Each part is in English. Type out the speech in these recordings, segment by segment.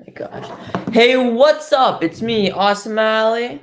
My gosh. Hey, what's up? It's me, Awesome Alley.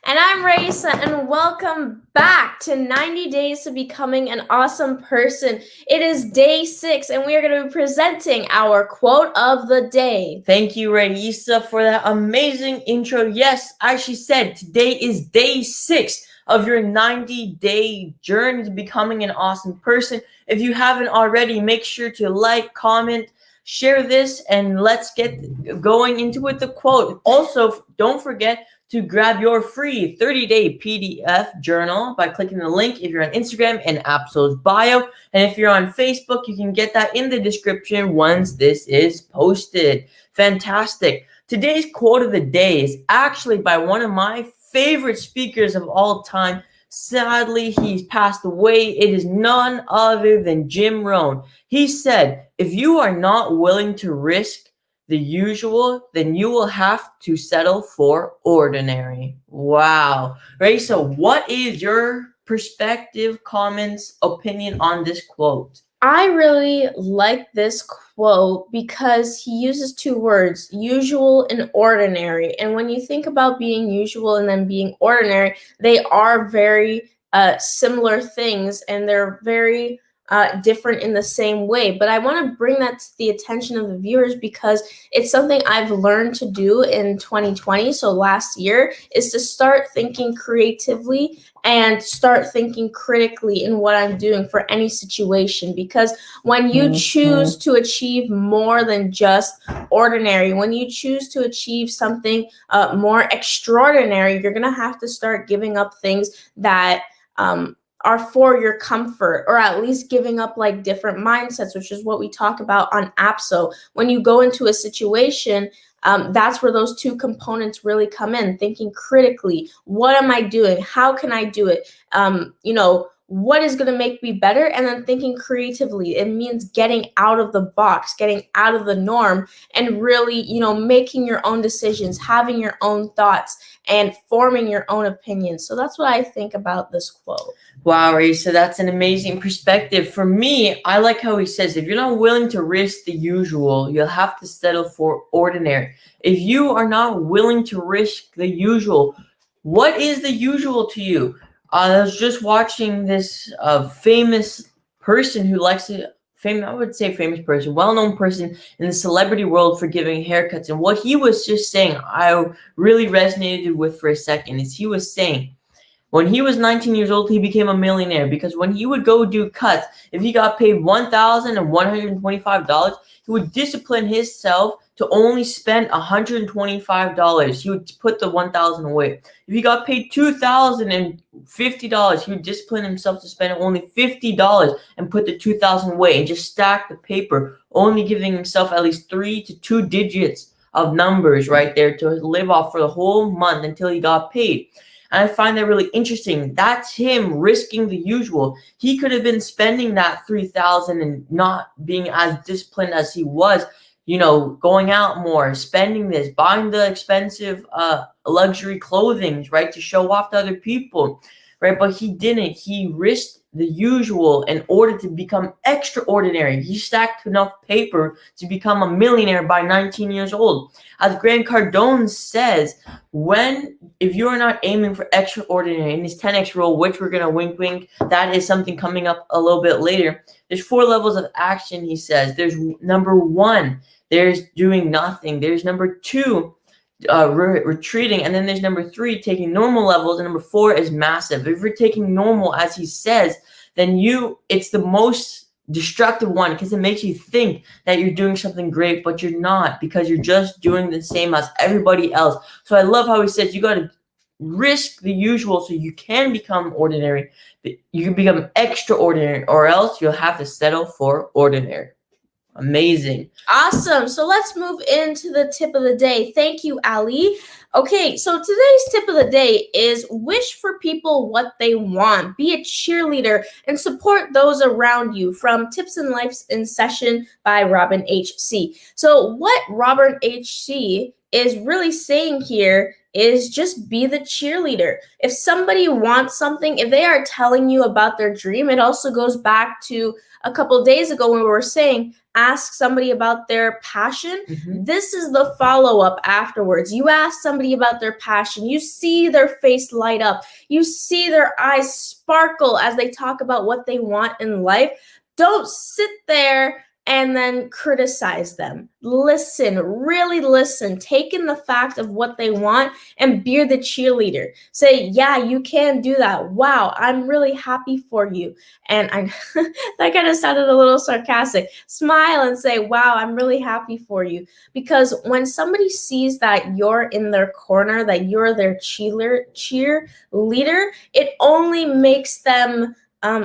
And I'm Raisa, and welcome back to 90 Days to Becoming an Awesome Person. It is day 6, and we are going to be presenting our quote of the day. Thank you, Raisa, for that amazing intro. Yes, as she said, today is day 6 of your 90-day journey to becoming an awesome person. If you haven't already, make sure to like, comment, share this, and let's get going into it. The quote. Also, don't forget to grab your free 30-day PDF journal by clicking the link if you're on Instagram in Absol's bio. And if you're on Facebook, you can get that in the description once this is posted. Fantastic. Today's quote of the day is actually by one of my favorite speakers of all time. Sadly, he's passed away. It is none other than Jim Rohn. He said, if you are not willing to risk the usual, then you will have to settle for ordinary. Wow. Right, so what is your perspective, comments, opinion on this quote? I really like this quote because he uses 2 words, usual and ordinary. And when you think about being usual and then being ordinary, they are very similar things, and they're very different in the same way. But I want to bring that to the attention of the viewers because it's something I've learned to do in 2020. So last year is to start thinking creatively and start thinking critically in what I'm doing for any situation. Because when you choose to achieve more than just ordinary, when you choose to achieve something more extraordinary, you're going to have to start giving up things that are for your comfort, or at least giving up like different mindsets, which is what we talk about on APSO. When you go into a situation, that's where those 2 components really come in. Thinking critically, what am I doing? How can I do it? What is going to make me better? And then thinking creatively. It means getting out of the box, getting out of the norm, and really, making your own decisions, having your own thoughts, and forming your own opinions. So that's what I think about this quote. Wow, Raisa, that's an amazing perspective. For me, I like how he says, if you're not willing to risk the usual, you'll have to settle for ordinary. If you are not willing to risk the usual, what is the usual to you? I was just watching this famous person who likes to, I would say famous person, well-known person in the celebrity world for giving haircuts. And what he was just saying, I really resonated with for a second, is he was saying, when he was 19 years old, he became a millionaire because when he would go do cuts, if he got paid $1,125, he would discipline himself to only spend $125. He would put the $1,000 away. If he got paid $2,050, he would discipline himself to spend only $50 and put the $2,000 away and just stack the paper, only giving himself at least 3 to 2 digits of numbers right there to live off for the whole month until he got paid. And I find that really interesting. That's him risking the usual. He could have been spending that $3,000 and not being as disciplined as he was, going out more, spending this, buying the expensive luxury clothing, right, to show off to other people, right? But he didn't. He risked the usual in order to become extraordinary. He stacked enough paper to become a millionaire by 19 years old. As Grant Cardone says, if you are not aiming for extraordinary in his 10x rule, which we're gonna wink, that is something coming up a little bit later. There's 4 levels of action, he says. There's number 1, there's doing nothing. There's number 2, retreating, and then there's number 3, taking normal levels, and number 4 is massive. If you're taking normal, as he says, then it's the most destructive one because it makes you think that you're doing something great, but you're not, because you're just doing the same as everybody else. So I love how he says you got to risk the usual so you can become ordinary. You can become extraordinary, or else you'll have to settle for ordinary. Amazing. Awesome. So let's move into the tip of the day. Thank you, Ali. Okay, so today's tip of the day is wish for people what they want. Be a cheerleader and support those around you, from Tips and Life in Session by Robin H.C. So what Robin H.C. is really saying here is just be the cheerleader. If somebody wants something, if they are telling you about their dream, it also goes back to a couple of days ago when we were saying, ask somebody about their passion. This is the follow-up afterwards. You ask somebody about their passion. You see their face light up. You see their eyes sparkle as they talk about what they want in life. Don't sit there and then criticize them. Listen, really listen. Take in the fact of what they want and be the cheerleader. Say, yeah, you can do that. Wow, I'm really happy for you. And that kind of sounded a little sarcastic. Smile and say, wow, I'm really happy for you. Because when somebody sees that you're in their corner, that you're their cheerleader, it only makes them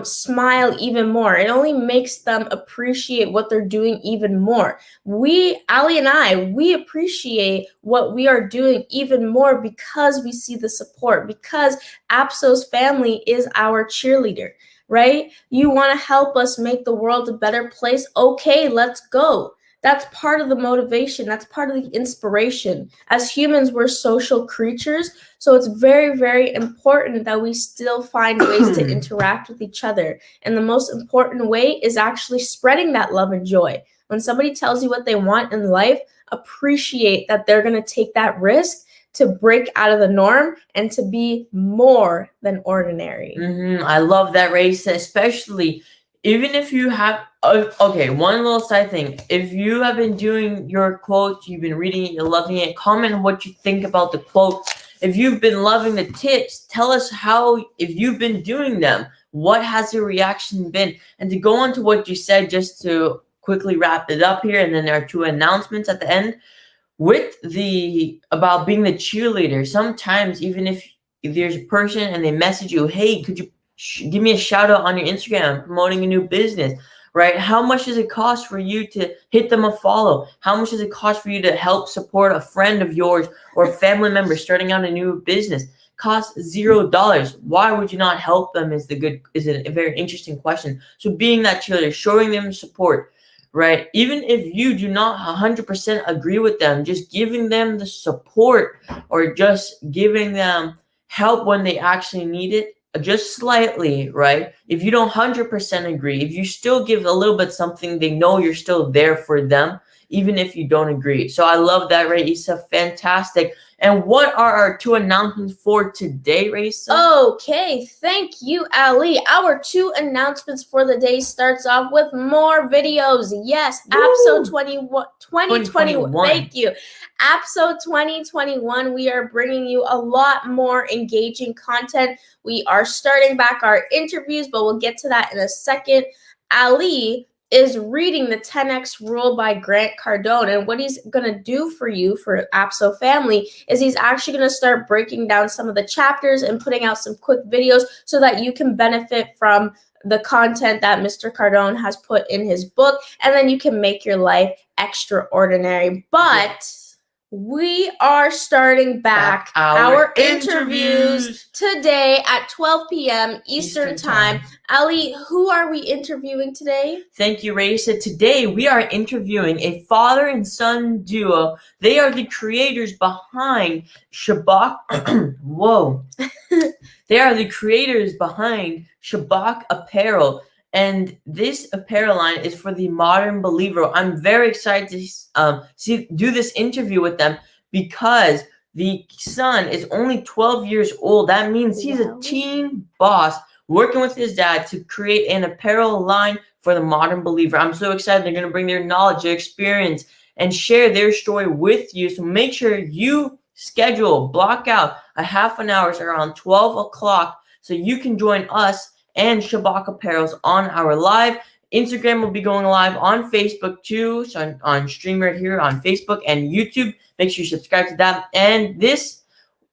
smile even more. It only makes them appreciate what they're doing even more. Ali and I, we appreciate what we are doing even more because we see the support, because Apsos family is our cheerleader, right? You want to help us make the world a better place? Okay, let's go. That's part of the motivation. That's part of the inspiration. As humans, we're social creatures. So it's very, very important that we still find ways to interact with each other. And the most important way is actually spreading that love and joy. When somebody tells you what they want in life, appreciate that they're going to take that risk to break out of the norm and to be more than ordinary. I love that, Race, especially even if you have, okay, one little side thing. If you have been doing your quotes, you've been reading it, you're loving it, comment on what you think about the quotes. If you've been loving the tips, tell us how, if you've been doing them, what has your reaction been? And to go on to what you said, just to quickly wrap it up here, and then there are 2 announcements at the end. With about being the cheerleader, sometimes even if there's a person and they message you, hey, could you give me a shout out on your Instagram, promoting a new business, right? How much does it cost for you to hit them a follow? How much does it cost for you to help support a friend of yours or family member starting out a new business? Costs $0. Why would you not help them is a very interesting question. So being that cheerleader, showing them support, right? Even if you do not 100% agree with them, just giving them the support or just giving them help when they actually need it, just slightly, right? If you don't 100% agree, if you still give a little bit something, they know you're still there for them, even if you don't agree. So I love that, Raisa. Fantastic. And what are our 2 announcements for today, Raisa? Okay, thank you, Ali. Our 2 announcements for the day starts off with more videos. Yes, APSO 2021. Thank you. APSO 2021, we are bringing you a lot more engaging content. We are starting back our interviews, but we'll get to that in a second. Ali is reading the 10X Rule by Grant Cardone. And what he's going to do for you, for APSO family, is he's actually going to start breaking down some of the chapters and putting out some quick videos so that you can benefit from the content that Mr. Cardone has put in his book. And then you can make your life extraordinary. But we are starting back our interviews today at 12 p.m. Eastern Time. Ali, who are we interviewing today? Thank you, Raisa. Today we are interviewing a father and son duo. They are the creators behind Shabak. Whoa. They are the creators behind Shabak Apparel. And this apparel line is for the modern believer. I'm very excited to do this interview with them because the son is only 12 years old. That means he's a teen boss working with his dad to create an apparel line for the modern believer. I'm so excited. They're going to bring their knowledge, their experience, and share their story with you. So make sure you block out a half an hour around 12 o'clock so you can join us and Shabak Apparels on our live. Instagram will be going live on Facebook too. So on stream right here on Facebook and YouTube. Make sure you subscribe to that. And this,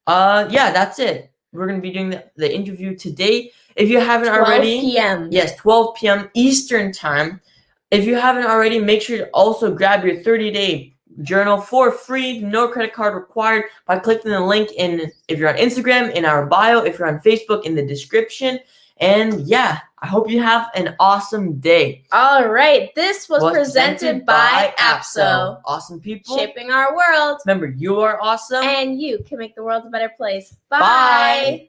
that's it. We're going to be doing the interview today. If you haven't already. 12 p.m. Yes, 12 p.m. Eastern Time. If you haven't already, make sure to also grab your 30-day journal for free, no credit card required, by clicking the link if you're on Instagram, in our bio, if you're on Facebook, in the description. And yeah, I hope you have an awesome day. All right, this was presented by APSO. Awesome people. Shaping our world. Remember, you are awesome. And you can make the world a better place. Bye. Bye.